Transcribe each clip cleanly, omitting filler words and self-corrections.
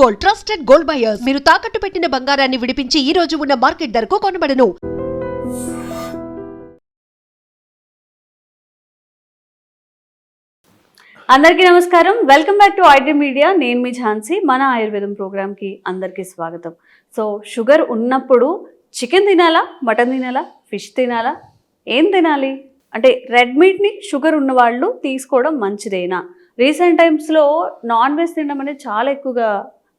Gold, trusted gold buyers. మీరు తాకట్టు పెట్టిన బంగారాన్ని విడిపించి ఈ రోజు ఉన్న మార్కెట్ ధరకు కొనబడను. అందరికీ నమస్కారం. Welcome back to iDream media. నేను మీ ఝాన్సీ. మన ఆయుర్వేదం ప్రోగ్రామ్కి అందరికీ స్వాగతం. సో షుగర్ ఉన్నప్పుడు చికెన్ తినాలా, మటన్ తినాలా, ఫిష్ తినాలా, ఏం తినాలి అంటే రెడ్ మీట్ని షుగర్ ఉన్న వాళ్ళు తీసుకోవడం మంచిదేనా? రీసెంట్ టైమ్స్లో నాన్ వెజ్ తినడం అనేది చాలా ఎక్కువగా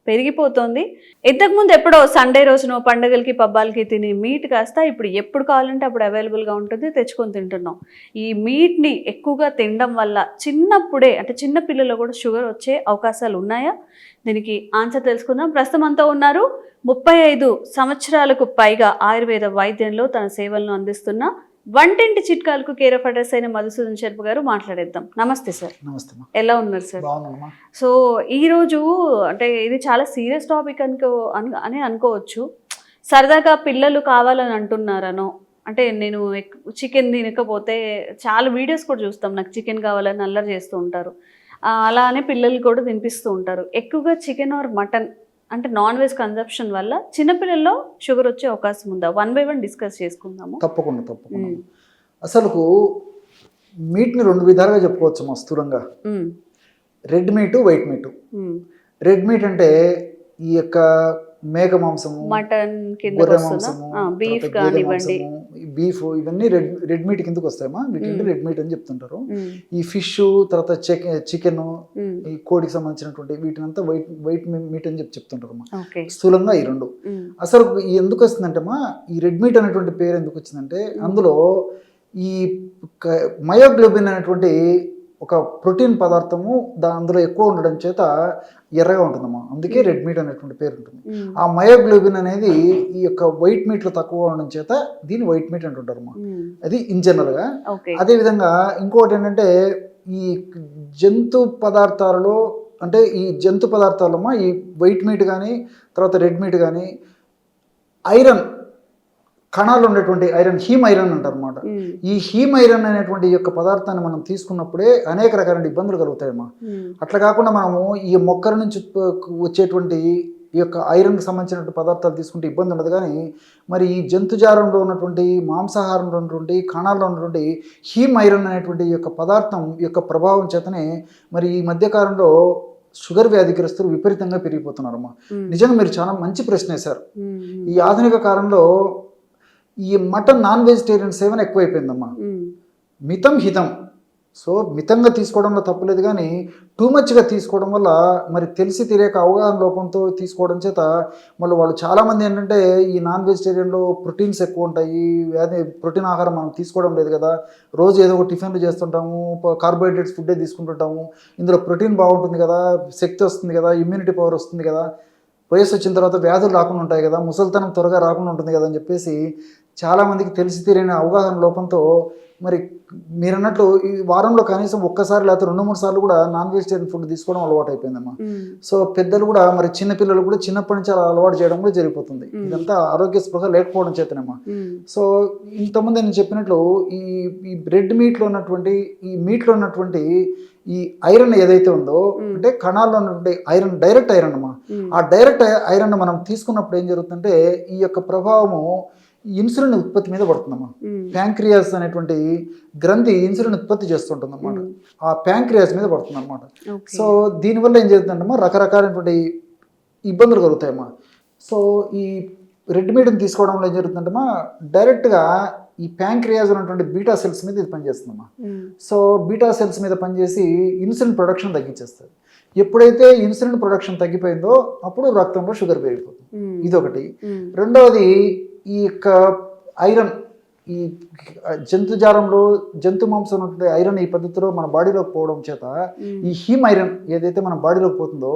పెరిగిపోతుంది. ఇంతకుముందు ఎప్పుడో సండే రోజునో పండుగలకి పబ్బాలకి తినే మీట్ కాస్త ఇప్పుడు ఎప్పుడు కావాలంటే అప్పుడు అవైలబుల్గా ఉంటుంది, తెచ్చుకొని తింటున్నాం. ఈ మీట్ని ఎక్కువగా తినడం వల్ల చిన్నప్పుడే అంటే చిన్న పిల్లలు కూడా షుగర్ వచ్చే అవకాశాలు ఉన్నాయా? దీనికి ఆన్సర్ తెలుసుకుందాం. ప్రస్తుతం అంతా ఉన్నారు 35 సంవత్సరాలకు పైగా ఆయుర్వేద వైద్యంలో తన సేవలను అందిస్తున్న వంటింటి చిట్కాలకు కేర్ ఆఫ్ అడ్రస్ అయిన మధుసూదన్ శర్మ గారు. మాట్లాడేద్దాం. నమస్తే సార్. నమస్తే. ఎలా ఉన్నారు సార్? సో ఈరోజు అంటే ఇది చాలా సీరియస్ టాపిక్ అని అనుకోవచ్చు. సరదాగా పిల్లలు కావాలని అంటున్నారనో, అంటే నేను చికెన్ తినకపోతే చాలా వీడియోస్ కూడా చూస్తాం, నాకు చికెన్ కావాలని అల్లరి చేస్తూ ఉంటారు. అలానే పిల్లలు కూడా తినిపిస్తూ ఉంటారు. ఎక్కువగా చికెన్ ఆర్ మటన్ అంటే నాన్ వెజ్ కన్సంప్షన్ వల్ల చిన్నపిల్లల్లో షుగర్ వచ్చే అవకాశం ఉందా? 1 by 1 డిస్కస్ చేసుకుందాము. తప్పకుండా. అసలు మీట్ని 2 విధాలుగా చెప్పుకోవచ్చు మా స్థూలంగా. Red meat, white meat. Red meat అంటే ఈ యొక్క మేక మాంసము, మటన్, గొర్రె మాంసము, బీఫ్ కానివ్వండి, బీఫ్, ఇవన్నీ రెడ్ మీట్ కిందకు వస్తాయమ్మా. వీటిని రెడ్ మీట్ అని చెప్తుంటారు. ఈ ఫిష్, తర్వాత చికెన్, ఈ కోడికి సంబంధించినటువంటి వీటినంతా వైట్ మీట్ అని చెప్తుంటారు స్థూలంగా. ఈ 2 అసలు ఎందుకు వస్తుందంటే ఈ రెడ్ మీట్ అనేటువంటి పేరు ఎందుకు వచ్చిందంటే అందులో ఈ మయోగ్లోబిన్ అనేటువంటి ఒక ప్రోటీన్ పదార్థము అందులో ఎక్కువ ఉండడం చేత ఎర్రగా ఉంటుందమ్మా. అందుకే రెడ్ మీట్ అనేటువంటి పేరు ఉంటుంది. ఆ మయోగ్లోబిన్ అనేది ఈ యొక్క వైట్ మీట్లో తక్కువ ఉండడం చేత దీన్ని వైట్ మీట్ అంటుంటారమ్మా. అది ఇన్ జనరల్గా. అదేవిధంగా ఇంకోటి ఏంటంటే ఈ జంతు పదార్థాలలో అంటే ఈ జంతు పదార్థాలమ్మా ఈ వైట్ మీట్ కానీ తర్వాత రెడ్ మీట్ కానీ ఐరన్ కణాలు ఉండేటువంటి ఐరన్, హీమ్ ఐరన్ అంటారు అనమాట. ఈ హీమ్ ఐరన్ అనేటువంటి యొక్క పదార్థాన్ని మనం తీసుకున్నప్పుడే అనేక రకాల ఇబ్బందులు కలుగుతాయమ్మా. అట్లా కాకుండా మనము ఈ మొక్కల నుంచి వచ్చేటువంటి ఈ యొక్క ఐరన్కి సంబంధించినటువంటి పదార్థాలు తీసుకుంటే ఇబ్బంది ఉండదు. కానీ మరి ఈ జంతుజాలంలో ఉన్నటువంటి మాంసాహారంలో ఉన్నటువంటి కణాల్లో ఉన్నటువంటి హీమ్ ఐరన్ అనేటువంటి యొక్క పదార్థం యొక్క ప్రభావం చేతనే మరి ఈ మధ్యకాలంలో షుగర్ వ్యాధిగ్రస్తులు విపరీతంగా పెరిగిపోతున్నారమ్మా. నిజంగా మీరు చాలా మంచి ప్రశ్న వేశారు. ఈ ఆధునిక కాలంలో ఈ మటన్ నాన్ వెజిటేరియన్ సేవన ఎక్కువైపోయిందమ్మా. మితం హితం. సో మితంగా తీసుకోవడంలో తప్పులేదు, కానీ టూ మచ్గా తీసుకోవడం వల్ల మరి తెలిసి తెలియక అవగాహన లోపంతో తీసుకోవడం చేత మళ్ళీ వాళ్ళు చాలామంది ఏంటంటే ఈ నాన్ వెజిటేరియన్లో ప్రోటీన్స్ ఎక్కువ ఉంటాయి, ప్రోటీన్ ఆహారం మనం తీసుకోవడం లేదు కదా, రోజు ఏదో ఒక టిఫిన్లు చేస్తుంటాము, కార్బోహైడ్రేట్స్ ఫుడ్డే తీసుకుంటుంటాము, ఇందులో ప్రోటీన్ బాగుంటుంది కదా, శక్తి వస్తుంది కదా, ఇమ్యూనిటీ పవర్ వస్తుంది కదా, వయసు వచ్చిన తర్వాత వ్యాధులు రాకుండా ఉంటాయి కదా, ముసలితనం త్వరగా రాకుండా ఉంటుంది కదా అని చెప్పేసి చాలామందికి తెలిసి తీరని అవగాహన లోపంతో మరి మీరు అన్నట్లు ఈ వారంలో కనీసం ఒక్కసారి లేకపోతే 2-3 సార్లు కూడా నాన్ వెజిటేరియన్ ఫుడ్ తీసుకోవడం అలవాటు అయిపోయిందమ్మా. సో పెద్దలు కూడా మరి చిన్నపిల్లలు కూడా చిన్నప్పటి నుంచి అలా అలవాటు చేయడం కూడా జరిగిపోతుంది. ఇదంతా ఆరోగ్య స్పృహ లేకపోవడం చేతనేమ్మా. సో ఇంతకుముందు నేను చెప్పినట్లు ఈ రెడ్ మీట్లో ఉన్నటువంటి ఈ మీట్లో ఉన్నటువంటి ఈ ఐరన్ ఏదైతే ఉందో అంటే కణాల్లో ఉన్నటువంటి ఐరన్, డైరెక్ట్ ఐరన్ అమ్మా. ఆ డైరెక్ట్ ఐరన్ మనం తీసుకున్నప్పుడు ఏం జరుగుతుందంటే ఈ యొక్క ప్రభావము ఇన్సులిన్ ఉత్పత్తి మీద పడుతుందమ్మా. ప్యాంక్రియాస్ అనేటువంటి గ్రంథి ఇన్సులిన్ ఉత్పత్తి చేస్తుంటుంది అన్నమాట. ఆ ప్యాంక్రియాస్ మీద పడుతుంది అనమాట. సో దీనివల్ల ఏం జరుగుతుందంటమ్మా రకరకాలైనటువంటి ఇబ్బందులు కలుగుతాయమ్మా. సో ఈ రెడ్ మీట్ని తీసుకోవడంలో ఏం జరుగుతుందంటమ్మా డైరెక్ట్గా ఈ ప్యాంక్రియాస్ ఉన్నటువంటి బీటా సెల్స్ మీద ఇది పనిచేస్తుందమ్మా. సో బీటా సెల్స్ మీద పనిచేసి ఇన్సులిన్ ప్రొడక్షన్ తగ్గించేస్తుంది. ఎప్పుడైతే ఇన్సులిన్ ప్రొడక్షన్ తగ్గిపోయిందో అప్పుడు రక్తంలో షుగర్ పెరిగిపోతుంది. ఇదొకటి. రెండవది ఈ యొక్క ఐరన్, ఈ జంతుజాలంలో జంతు మాంసం ఉన్నటువంటి ఐరన్ ఈ పద్ధతిలో మన బాడీలోకి పోవడం చేత ఈ హీమ్ ఐరన్ ఏదైతే మన బాడీలోకి పోతుందో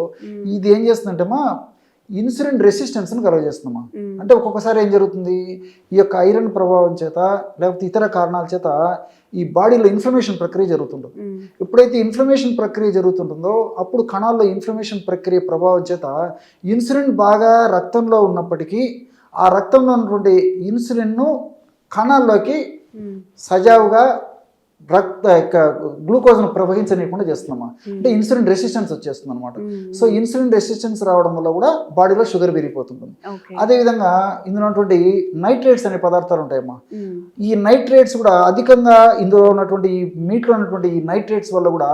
ఇది ఏం చేస్తుందంటేమా ఇన్సులిన్ రెసిస్టెన్స్ని కలుగజేస్తుందమ్మా. అంటే ఒక్కొక్కసారి ఏం జరుగుతుంది ఈ యొక్క ఐరన్ ప్రభావం చేత లేకపోతే ఇతర కారణాల చేత ఈ బాడీలో ఇన్ఫ్లమేషన్ ప్రక్రియ జరుగుతుంటుంది. ఎప్పుడైతే ఇన్ఫ్లమేషన్ ప్రక్రియ జరుగుతుంటుందో అప్పుడు కణాల్లో ఇన్ఫ్లమేషన్ ప్రక్రియ ప్రభావం చేత ఇన్సులిన్ బాగా రక్తంలో ఉన్నప్పటికీ ఆ రక్తంలో ఉన్నటువంటి ఇన్సులిన్ను కణాల్లోకి సజావుగా గ్లూకోజ్ను ప్రవహించనీయకుండా చేస్తున్నామా, అంటే ఇన్సులిన్ రెసిస్టెన్స్ వచ్చేస్తుంది అనమాట. సో ఇన్సులిన్ రెసిస్టెన్స్ రావడం వల్ల కూడా బాడీలో షుగర్ పెరిగిపోతుంది. అదేవిధంగా ఇందులో ఉన్నటువంటి నైట్రేట్స్ అనే పదార్థాలు ఉంటాయమ్మా. ఈ నైట్రేట్స్ కూడా అధికంగా ఇందులో ఉన్నటువంటి మీట్లో ఉన్నటువంటి ఈ నైట్రేట్స్ వల్ల కూడా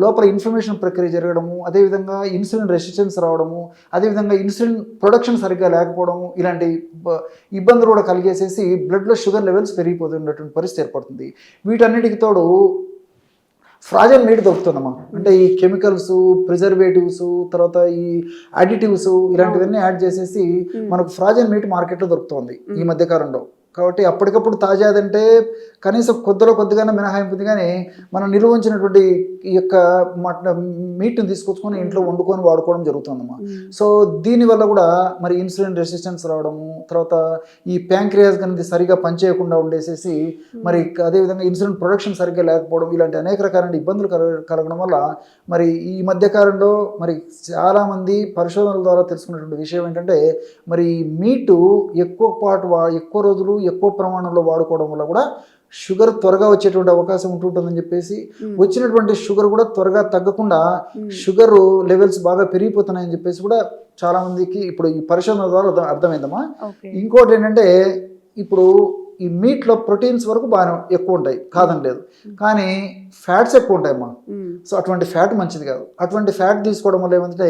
లోపల ఇన్ఫ్లమేషన్ ప్రక్రియ జరగడము, అదేవిధంగా ఇన్సులిన్ రెసిస్టెన్స్ రావడము, అదేవిధంగా ఇన్సులిన్ ప్రొడక్షన్ సరిగ్గా లేకపోవడము, ఇలాంటి ఇబ్బందులు కూడా కలిగేసేసి బ్లడ్లో షుగర్ లెవెల్స్ పెరిగిపోతున్నటువంటి పరిస్థితి ఏర్పడుతుంది. వీటన్నిటికి తోడు ఫ్రాజన్ మీట్ దొరుకుతుందమ్మా. అంటే ఈ కెమికల్స్, ప్రిజర్వేటివ్స్, తర్వాత ఈ అడిటివ్స్ ఇలాంటివన్నీ యాడ్ చేసేసి మనకు ఫ్రాజన్ మీట్ మార్కెట్లో దొరుకుతుంది ఈ మధ్య కాలంలో. కాబట్టి అప్పటికప్పుడు తాజాదంటే కనీసం కొద్దిగానే మినహాయింపుంది, కానీ మనం నిల్వ ఉంచినటువంటి ఈ యొక్క మీట్ని తీసుకొచ్చుకొని ఇంట్లో వండుకొని వాడుకోవడం జరుగుతుందమ్మా. సో దీనివల్ల కూడా మరి ఇన్సులిన్ రెసిస్టెన్స్ రావడము, తర్వాత ఈ ప్యాంక్రియాస్ అనేది సరిగా పనిచేయకుండా ఉండేసేసి మరి అదేవిధంగా ఇన్సులిన్ ప్రొడక్షన్ సరిగ్గా లేకపోవడం, ఇలాంటి అనేక రకాలైన ఇబ్బందులు కలగడం వల్ల మరి ఈ మధ్యకాలంలో మరి చాలామంది పరిశోధనల ద్వారా తెలుసుకున్నటువంటి విషయం ఏంటంటే, మరి మీటు ఎక్కువ రోజులు ఎక్కువ ప్రమాణంలో వాడుకోవడం వల్ల కూడా షుగర్ త్వరగా వచ్చేటువంటి అవకాశం ఉంటుందని చెప్పేసి, వచ్చినటువంటి షుగర్ కూడా త్వరగా తగ్గకుండా షుగర్ లెవెల్స్ బాగా పెరిగిపోతున్నాయని చెప్పేసి కూడా చాలా మందికి ఇప్పుడు ఈ పరిశోధన ద్వారా అర్థమైందమ్మా. ఇంకోటి ఏంటంటే, ఇప్పుడు ఈ మీట్లో ప్రోటీన్స్ వరకు బాగా ఎక్కువ ఉంటాయి, కాదని లేదు, కానీ ఫ్యాట్స్ ఎక్కువ ఉంటాయమ్మా. సో అటువంటి ఫ్యాట్ మంచిది కాదు. అటువంటి ఫ్యాట్ తీసుకోవడం వల్ల ఏమంటే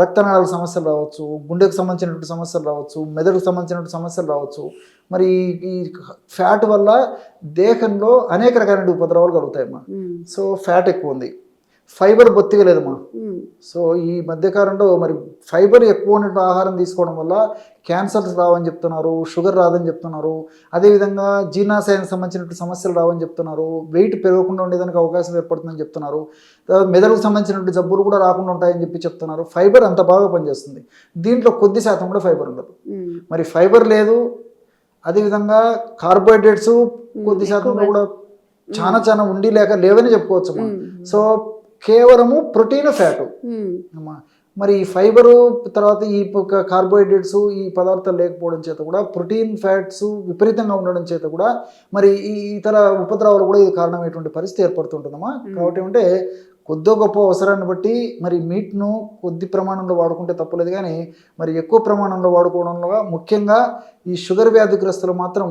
రక్తనాళాల సమస్యలు రావచ్చు, గుండెకు సంబంధించినటువంటి సమస్యలు రావచ్చు, మెదడుకు సంబంధించినటువంటి సమస్యలు రావచ్చు. మరి ఈ ఫ్యాట్ వల్ల దేహంలో అనేక రకాల ఉపద్రవాలు కలుగుతాయమ్మా. సో ఫ్యాట్ ఎక్కువ ఉంది, ఫైబర్ బొత్తిగా లేదమ్మా. సో ఈ మధ్యకాలంలో మరి ఫైబర్ ఎక్కువ ఉన్నటువంటి ఆహారం తీసుకోవడం వల్ల క్యాన్సర్స్ రావని చెప్తున్నారు, షుగర్ రాదని చెప్తున్నారు, అదేవిధంగా జీర్ణాశయానికి సంబంధించినటువంటి సమస్యలు రావని చెప్తున్నారు, వెయిట్ పెరగకుండా ఉండేదానికి అవకాశం ఏర్పడుతుందని చెప్తున్నారు, మెదడుకు సంబంధించినటువంటి జబ్బులు కూడా రాకుండా ఉంటాయని చెప్పి చెప్తున్నారు. ఫైబర్ అంత బాగా పనిచేస్తుంది, దీంట్లో కొద్ది శాతం కూడా ఫైబర్ ఉండదు. మరి ఫైబర్ లేదు, అదేవిధంగా కార్బోహైడ్రేట్స్ కొద్ది శాతంలో కూడా చాలా ఉండి లేవని చెప్పుకోవచ్చు. సో కేవలము ప్రోటీన్, ఫ్యాటు. మరి ఈ ఫైబరు తర్వాత ఈ కార్బోహైడ్రేట్స్ ఈ పదార్థాలు లేకపోవడం చేత కూడా ప్రోటీన్, ఫ్యాట్స్ విపరీతంగా ఉండడం చేత కూడా మరి ఈ ఇతర ఉపద్రవాలు కూడా ఇది కారణమైనటువంటి పరిస్థితి ఏర్పడుతుంటుందమ్మా. కాబట్టి అంటే కొద్దో గొప్ప అవసరాన్ని బట్టి మరి మీట్ను కొద్ది ప్రమాణంలో వాడుకుంటే తప్పలేదు, కానీ మరి ఎక్కువ ప్రమాణంలో వాడుకోవడంలో ముఖ్యంగా ఈ షుగర్ వ్యాధిగ్రస్తులు మాత్రం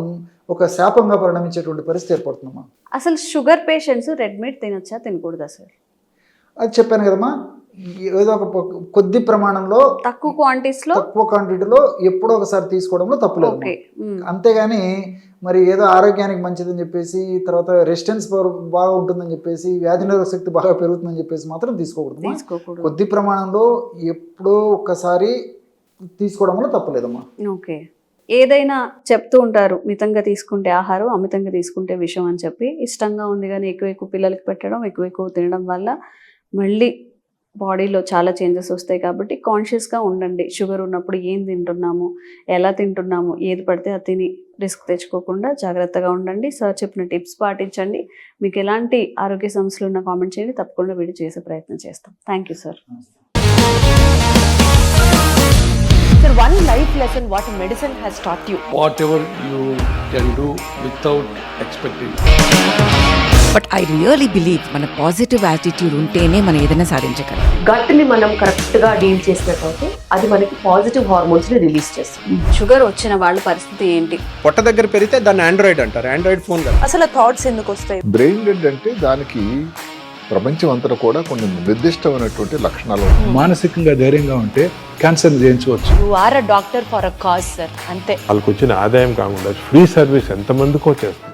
ఒక శాపంగా పరిణమించేటువంటి పరిస్థితి ఏర్పడుతుందమ్మా. అసలు షుగర్ పేషెంట్స్ రెడ్ మీట్ తినొచ్చా, తినకూడదా సార్? అది చెప్పాను కదమ్మా, ఏదో ఒక కొద్ది ప్రమాణంలో తక్కువ క్వాంటిటీలో ఎప్పుడో ఒకసారి తీసుకోవడంలో తప్పులేదు. అంతేగాని మరి ఏదో ఆరోగ్యానికి మంచిదని చెప్పేసి, తర్వాత రెసిస్టెన్స్ బాగా ఉంటుందని చెప్పేసి, వ్యాధి నిరోధక శక్తి బాగా పెరుగుతుందని చెప్పేసి మాత్రం తీసుకోకూడదు. కొద్ది ప్రమాణంలో ఎప్పుడో ఒక్కసారి తీసుకోవడం వల్ల తప్పలేదమ్మా. ఓకే. ఏదైనా చెప్తూ ఉంటారు, మితంగా తీసుకుంటే ఆహారం, అమితంగా తీసుకుంటే విషం అని చెప్పి. ఇష్టంగా ఉంది కానీ ఎక్కువ పిల్లలకి పెట్టడం, ఎక్కువ తినడం వల్ల మళ్ళీ బాడీలో చాలా చేంజెస్ వస్తాయి. కాబట్టి కాన్షియస్గా ఉండండి. షుగర్ ఉన్నప్పుడు ఏం తింటున్నాము, ఎలా తింటున్నాము, ఏది పడితే అది తిని రిస్క్ తెచ్చుకోకుండా జాగ్రత్తగా ఉండండి. సార్ చెప్పిన టిప్స్ పాటించండి. మీకు ఎలాంటి ఆరోగ్య సమస్యలు ఉన్న కామెంట్ చేయండి, తప్పకుండా వీడియో చేసే ప్రయత్నం చేస్తాం. Thank you sir. Sir, one life lesson what medicine has taught you. Whatever you can do without expecting. But I really believe మన పాజిటివ్ యాటిట్యూడ్ ఉంటేనే మనం ఏదైనా సాధించగలం. గట్ని మనం కరెక్ట్గా డీల్ చేసినట్లయితే అది మనకి పాజిటివ్ హార్మోన్స్ని రిలీజ్ చేస్తుంది. షుగర్ వచ్చిన వాళ్ళ పరిస్థితి ఏంటి? పొట్ట దగ్గర పెరిగితే దాన్ని ఆండ్రాయిడ్ అంటారు, ఆండ్రాయిడ్ ఫోన్ కదా. అసలు థాట్స్ ఎందుకు వస్తాయి? బ్రెయిన్ డెడ్ అంటే దానికి ప్రపంచం అంతా కూడా కొన్ని నిర్దిష్టమైనటువంటి లక్షణాలు ఉన్నాయి. మానసికంగా ధైర్యంగా ఉంటే క్యాన్సర్ జయించవచ్చు. You are a doctor for a cause, sir. అంతే. వాళ్ళకి వచ్చిన ఆదాయం కాకుండా ఫ్రీ సర్వీస్ ఎంతమందికో చేస్తుంది.